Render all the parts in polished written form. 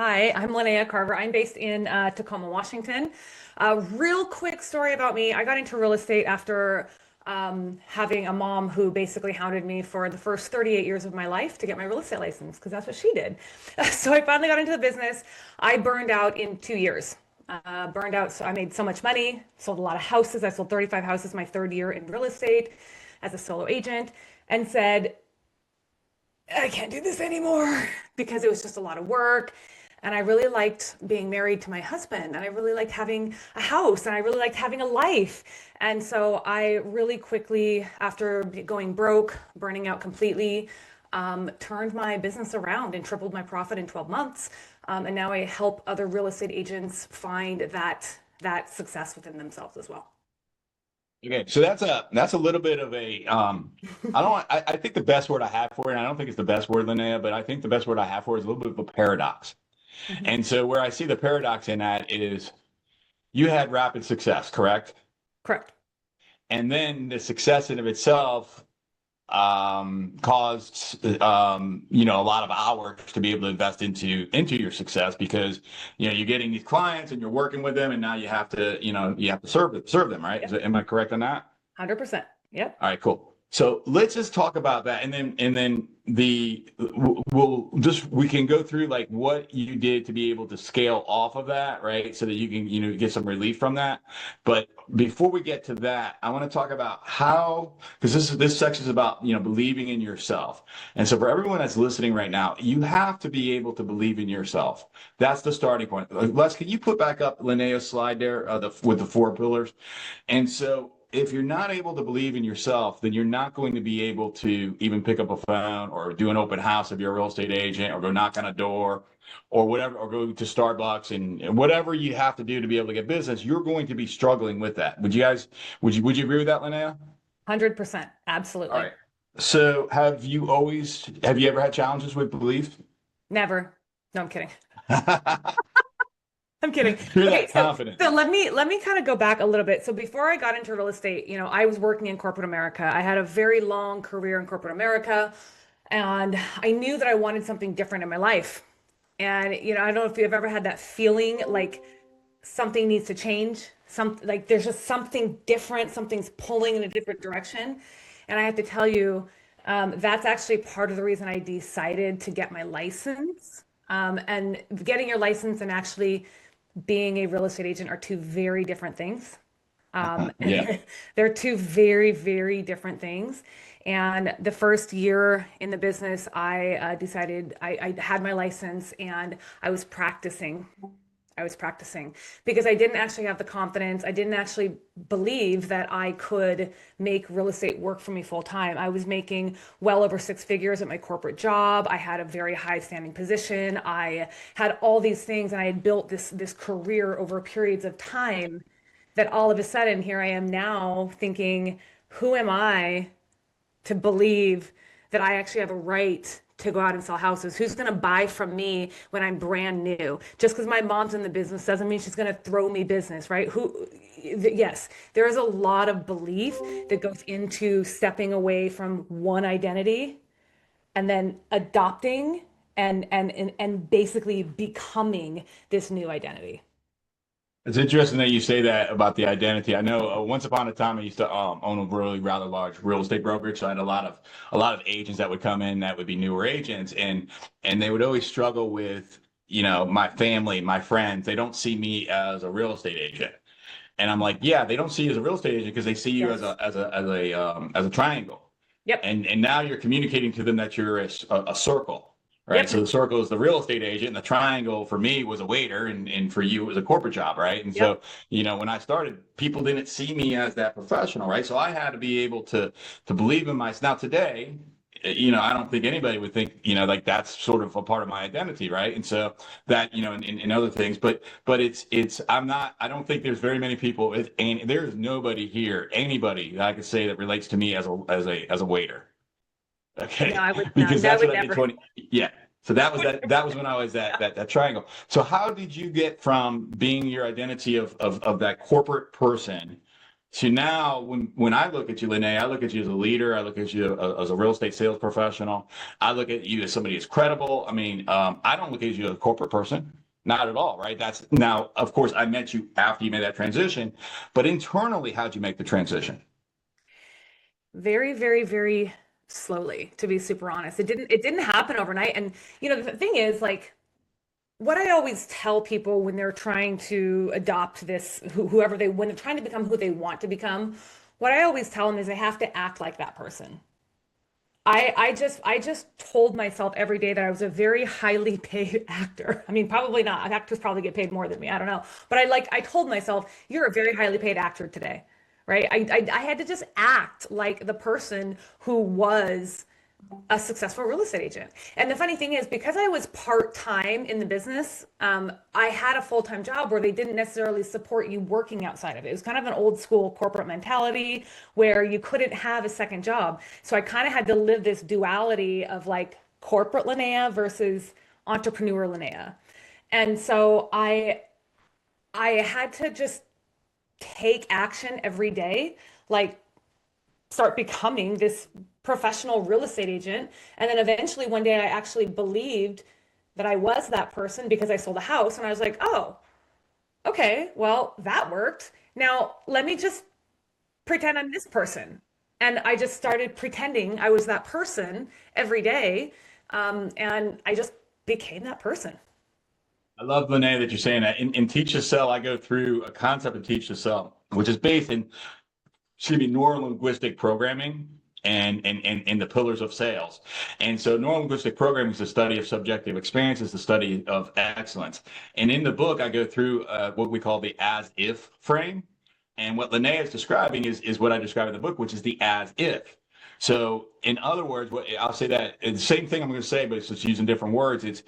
Hi, I'm Linnea Carver. I'm based in Tacoma, Washington. Real quick story about me. I got into real estate after having a mom who basically hounded me for the first 38 years of my life to get my real estate license because that's what she did. So I finally got into the business. I burned out in 2 years. Burned out, so I made so much money, sold a lot of houses. I sold 35 houses my third year in real estate as a solo agent, and said, I can't do this anymore because it was just a lot of work. And I really liked being married to my husband, and I really liked having a house, and I really liked having a life. And so I really quickly, after going broke, burning out completely, turned my business around and tripled my profit in 12 months. And now I help other real estate agents find that success within themselves as well. Okay, so that's a little bit of a I think the best word I have for it, and I don't think it's the best word, Linnea, but I think the best word I have for it is a little bit of a paradox. Mhm. And so where I see the paradox in that is you had rapid success, correct? Correct. And then the success in of itself caused a lot of hours to be able to invest into your success because you're getting these clients and you're working with them and now you have to serve them, right? Yep. Am I correct on that? 100%. Yep. All right, cool. So let's just talk about that, and then we can go through like what you did to be able to scale off of that, right? So that you can get some relief from that. But before we get to that, I want to talk about how, because this section is about believing in yourself, and so for everyone that's listening right now, you have to be able to believe in yourself. That's the starting point. Les, can you put back up Linnea's slide there, with the four pillars? And so if you're not able to believe in yourself, then you're not going to be able to even pick up a phone or do an open house if you're a real estate agent or go knock on a door or whatever, or go to Starbucks and whatever you have to do to be able to get business, you're going to be struggling with that. Would you agree with that, Linnea? 100%. All Absolutely. right. So have you ever had challenges with belief? Never. No, I'm kidding. You're I'm kidding. Okay, that so confident. so let me kind of go back a little bit. So before I got into real estate, I was working in corporate America. I had a very long career in corporate America, and I knew that I wanted something different in my life. And I don't know if you've ever had that feeling like something needs to change. Like there's just something different, something's pulling in a different direction. And I have to tell you, that's actually part of the reason I decided to get my license. And getting your license and actually being a real estate agent are two very different things. Yeah. They're two very, very different things. And the first year in the business, I decided I had my license and I was practicing. I was practicing because I didn't actually have the confidence. I didn't actually believe that I could make real estate work for me full time. I was making well over six figures at my corporate job. I had a very high standing position. I had all these things and I had built this career over periods of time that all of a sudden here I am now thinking, who am I to believe that I actually have a right to go out and sell houses? Who's going to buy from me when I'm brand new? Just because my mom's in the business doesn't mean she's going to throw me business, right? Yes, there is a lot of belief that goes into stepping away from one identity and then adopting and basically becoming this new identity. It's interesting that you say that about the identity. I know once upon a time I used to own a really rather large real estate brokerage. So I had a lot of agents that would come in that would be newer agents, and they would always struggle with my family, my friends. They don't see me as a real estate agent, and I'm like, yeah, they don't see you as a real estate agent because they see you as Yes. a triangle, Yep. and now you're communicating to them that you're a circle. Right. So Yep. the circle is the real estate agent, and the triangle for me was a waiter, and for you it was a corporate job, right? And so, Yep. when I started, people didn't see me as that professional, right? So I had to be able to believe in myself. Now today, I don't think anybody would think, like that's sort of a part of my identity, right? And so that, in other things, but I don't think there's very many people, and there's nobody here, anybody that I could say that relates to me as a waiter. No, Okay, I would not. because I that's would what I did never. 20. Yeah. So that was when I was that triangle. So how did you get from being your identity of that corporate person So now, when I look at you, Lene, I look at you as a leader. I look at you as a real estate sales professional. I look at you as somebody who's credible. I mean, I don't look at you as a corporate person, not at all, right? That's now, of course, I met you after you made that transition, but internally, how'd you make the transition? Very, very, very slowly, to be super honest. It didn't happen overnight. And the thing is, like, what I always tell people when they're trying to adopt this, whoever they, when they're trying to become who they want to become, what I always tell them is they have to act like that person. I just told myself every day that I was a very highly paid actor. I mean, probably not. Actors probably get paid more than me. I don't know. But I told myself, you're a very highly paid actor today, right? I had to just act like the person who was a successful real estate agent. And the funny thing is, because I was part-time in the business, I had a full-time job where they didn't necessarily support you working outside of it. It was kind of an old school corporate mentality where you couldn't have a second job. So I kind of had to live this duality of like corporate Linnea versus entrepreneur Linnea. And so I had to just take action every day, like start becoming this professional real estate agent. And then eventually one day I actually believed that I was that person because I sold a house. And I was like, oh, okay, well, that worked. Now let me just pretend I'm this person. And I just started pretending I was that person every day. And I just became that person. I love, Lene, that you're saying that. In Teach to Sell, I go through a concept of Teach to Sell, which is based in, excuse me, neuro-linguistic programming and the pillars of sales. And so neuro-linguistic programming is the study of subjective experience, is the study of excellence. And in the book, I go through what we call the as-if frame. And what Linnea is describing is what I describe in the book, which is the as-if. So in other words, what I'll say that it's the same thing I'm going to say, but it's just using different words. It's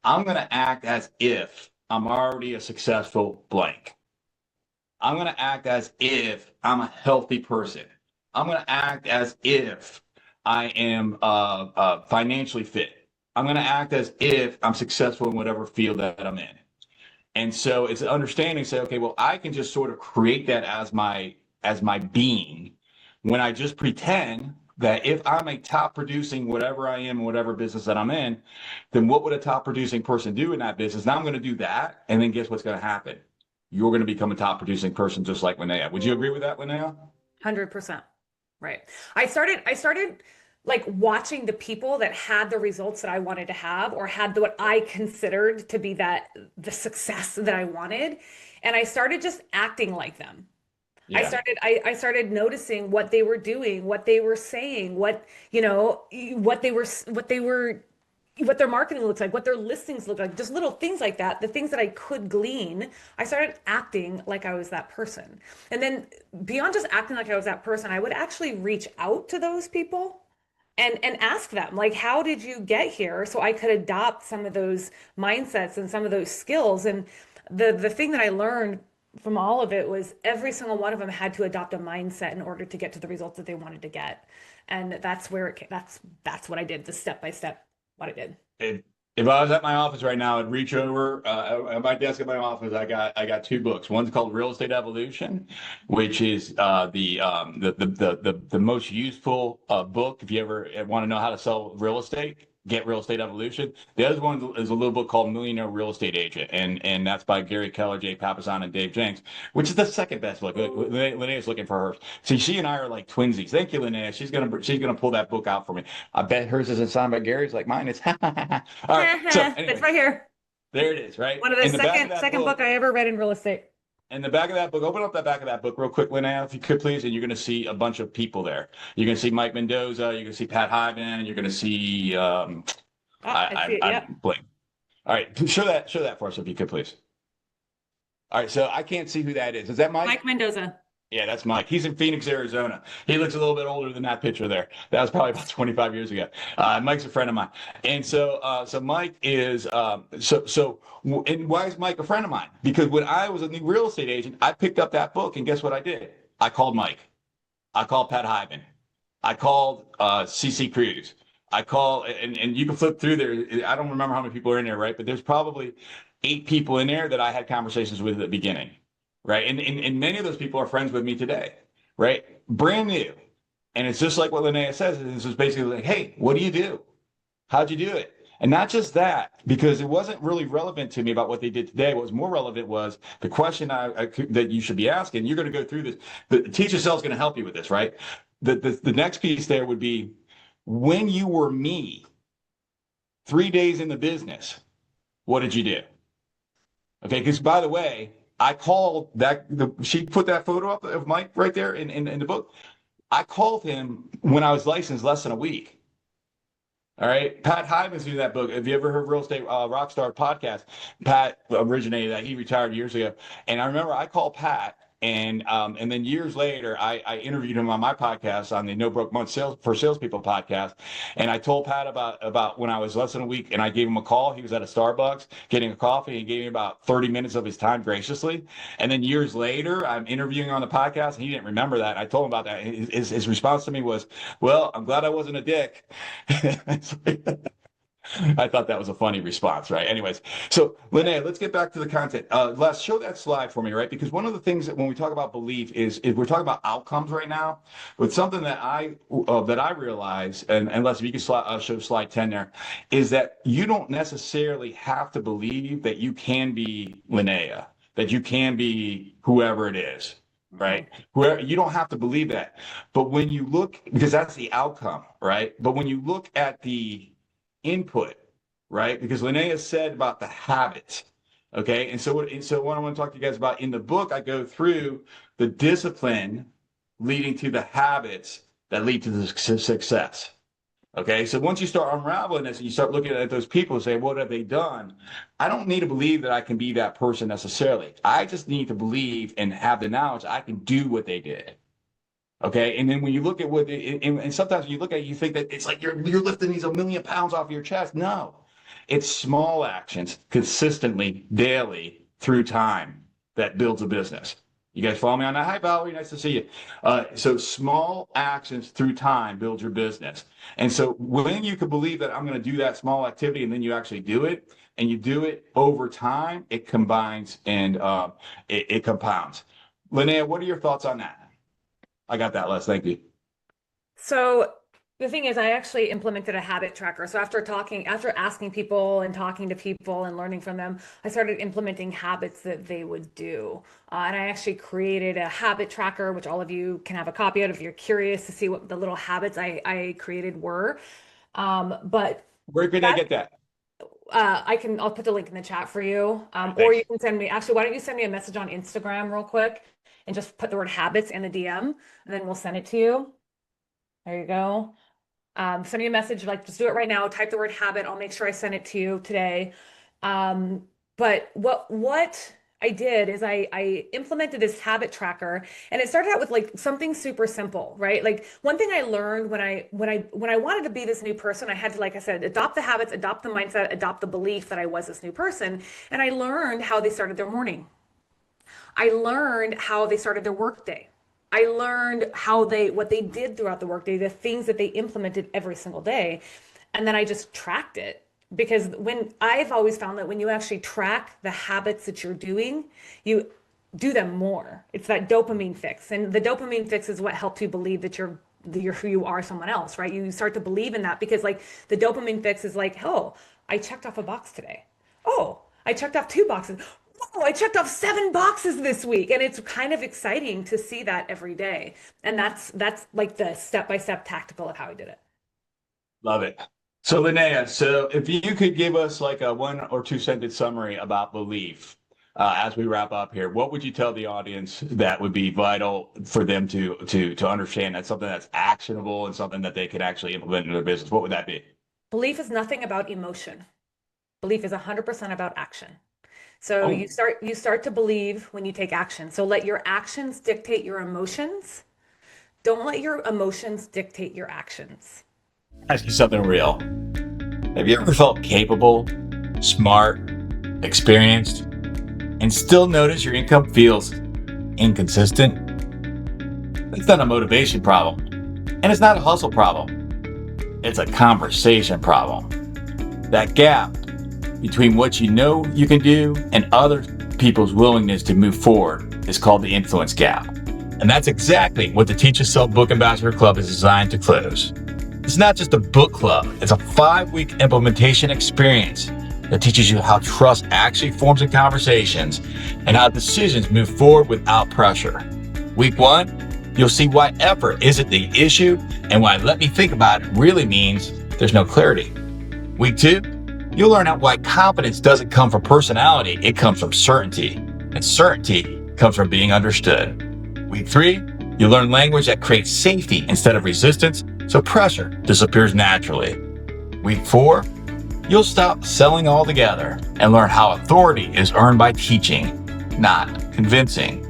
I'm going to act as if I'm already a successful blank. I'm going to act as if I'm a healthy person. I'm going to act as if I am financially fit. I'm going to act as if I'm successful in whatever field that I'm in. And so it's understanding, say, okay, well, I can just sort of create that as my being when I just pretend that if I'm a top producing whatever I am, whatever business that I'm in, then what would a top producing person do in that business? Now I'm going to do that, and then guess what's going to happen? You're going to become a top producing person just like Linnea. Would you agree with that, Linnea? 100%. Right. I started like watching the people that had the results that I wanted to have or had what I considered to be the success that I wanted. And I started just acting like them. Yeah. I started noticing what they were doing, what they were saying, what their marketing looks like, what their listings look like, just little things like that, the things that I could glean. I started acting like I was that person. And then beyond just acting like I was that person, I would actually reach out to those people and ask them, like, how did you get here? So I could adopt some of those mindsets and some of those skills. And the thing that I learned from all of it was every single one of them had to adopt a mindset in order to get to the results that they wanted to get. And that's where that's what I did, the step by step what I did. If, if I was at my office right now, I'd reach over at my desk at my office. I got two books. One's called Real Estate Evolution, which is the most useful book if you ever want to know how to sell real estate. Get Real Estate Evolution. The other one is a little book called Millionaire Real Estate Agent, and that's by Gary Keller, Jay Papasan, and Dave Jenks, which is the second best book. Linnea's looking for hers. See, she and I are like twinsies. Thank you, Linnea. She's gonna pull that book out for me. I bet hers isn't signed by Gary's like mine is. All right. So It's anyway, right here. there it is. Right One of the in the back of that second book book. I ever read in real estate. In the back of that book, open up that back of that book real quick, Linnea, if you could please, and you're going to see a bunch of people there. You're going to see Mike Mendoza, you're going to see Pat Hyben, and you're going to see Oh, I see it. I Yep. blank. All right, show that for us if you could please. All right, so I can't see who that is. Is that Mike? Mike Mendoza. Yeah, that's Mike. He's in Phoenix, Arizona. He looks a little bit older than that picture there. That was probably about 25 years ago. Mike's a friend of mine, and so Mike is and why is Mike a friend of mine? Because when I was a new real estate agent, I picked up that book, and guess what I did? I called Mike. I called Pat Hyben. I called CC Cruz. I call and you can flip through there. I don't remember how many people are in there, right? But there's probably 8 people in there that I had conversations with at the beginning, right? And many of those people are friends with me today. right? Brand new. And it's just like what Linnea says. It's just basically like, hey, what do you do? How'd you do it? And not just that, because it wasn't really relevant to me about what they did today. What was more relevant was the question that you should be asking. You're going to go through this. The Teach Yourself is going to help you with this, right? The next piece there would be, when you were me 3 days in the business, what did you do? Okay, because by the way, I called that, she put that photo up of Mike right there in the book. I called him when I was licensed less than a week. All right. Pat Hyman's doing that book. Have you ever heard Real Estate Rockstar podcast? Pat originated that. He retired years ago. And I remember I called Pat, and then years later, I interviewed him on my podcast, on the No Broke Month Salespeople podcast. And I told Pat about when I was less than a week, and I gave him a call. He was at a Starbucks getting a coffee, and he gave me about 30 minutes of his time graciously. And then years later, I'm interviewing on the podcast, and he didn't remember that. I told him about that. His response to me was, well, I'm glad I wasn't a dick. I thought that was a funny response, right? Anyways, so Linnea, let's get back to the content. Les, show that slide for me, right? Because one of the things that when we talk about belief is we're talking about outcomes right now. But something that I realize, and Les, if you can show slide 10 there, is that you don't necessarily have to believe that you can be Linnea, that you can be whoever it is. Right? Where you don't have to believe that. But when you look, because that's the outcome, right? But when you look at the input, right? Because Linnea said about the habits, okay? And so what I want to talk to you guys about in the book, I go through the discipline leading to the habits that lead to the success. Okay, so once you start unraveling this and you start looking at those people and say, what have they done? I don't need to believe that I can be that person necessarily. I just need to believe and have the knowledge I can do what they did. Okay, and then when you look at what, and sometimes when you look at it, you think that it's like you're lifting these 1,000,000 pounds off your chest. No, it's small actions consistently, daily, through time that builds a business. You guys follow me on that? Hi, Valerie. Nice to see you. So small actions through time build your business. And so when you can believe that I'm going to do that small activity and then you actually do it, and you do it over time, it combines and it compounds. Linnea, what are your thoughts on that? I got that, Les. Thank you. So the thing is, I actually implemented a habit tracker. So after asking people and talking to people and learning from them, I started implementing habits that they would do. And I actually created a habit tracker, which all of you can have a copy of if you're curious to see what the little habits I created were. But Where can I get that? I'll put the link in the chat for you. Or you can send me, actually, why don't you send me a message on Instagram real quick and just put the word habits in the DM, and then we'll send it to you. There you go. Send me a message, like just do it right now. Type the word habit. I'll make sure I send it to you today. But what I did is I implemented this habit tracker, and it started out with like something super simple, right? Like one thing I learned when I wanted to be this new person, I had to, like I said, adopt the habits, adopt the mindset, adopt the belief that I was this new person. And I learned how they started their morning. I learned how they started their workday. I learned what they did throughout the workday, the things that they implemented every single day. And then I just tracked it, because I've always found that when you actually track the habits that you're doing, you do them more. It's that dopamine fix. And the dopamine fix is what helps you believe that you're who you are, someone else, right? You start to believe in that, because like the dopamine fix is like, oh, I checked off a box today. Oh, I checked off 2 boxes. Oh, I checked off 7 boxes this week. And it's kind of exciting to see that every day. And that's like the step-by-step tactical of how I did it. Love it. So Linnea, so if you could give us like a 1 or 2 sentence summary about belief as we wrap up here, what would you tell the audience that would be vital for them to understand that's something that's actionable and something that they can actually implement in their business? What would that be? Belief is nothing about emotion. Belief is 100% about action. So you start to believe when you take action. So let your actions dictate your emotions. Don't let your emotions dictate your actions. Ask you something real. Have you ever felt capable, smart, experienced, and still notice your income feels inconsistent? It's not a motivation problem, and it's not a hustle problem. It's a conversation problem. That gap between what you know you can do and other people's willingness to move forward is called the influence gap. And that's exactly what the Teach Yourself Book Ambassador Club is designed to close. It's not just a book club, it's a 5-week implementation experience that teaches you how trust actually forms in conversations and how decisions move forward without pressure. Week 1, you'll see why effort isn't the issue and why let me think about it really means there's no clarity. Week 2, you'll learn why confidence doesn't come from personality, it comes from certainty. And certainty comes from being understood. Week 3, you'll learn language that creates safety instead of resistance, so pressure disappears naturally. Week 4, you'll stop selling altogether and learn how authority is earned by teaching, not convincing.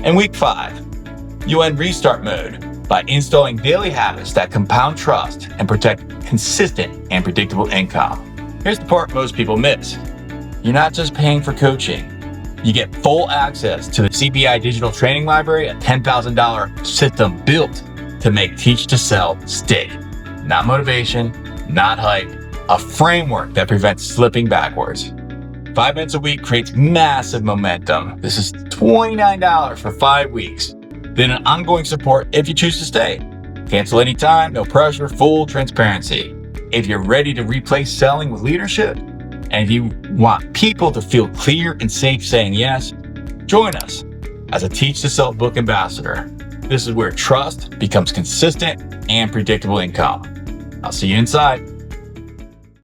And week 5, you'll end restart mode by installing daily habits that compound trust and protect consistent and predictable income. Here's the part most people miss. You're not just paying for coaching. You get full access to the CPI Digital Training Library, a $10,000 system built to make Teach to Sell stick. Not motivation, not hype, a framework that prevents slipping backwards. 5 minutes a week creates massive momentum. This is $29 for 5 weeks. Then an ongoing support if you choose to stay. Cancel anytime, no pressure, full transparency. If you're ready to replace selling with leadership, and if you want people to feel clear and safe saying yes, join us as a Teach to Sell Book Ambassador. This is where trust becomes consistent and predictable income. I'll see you inside.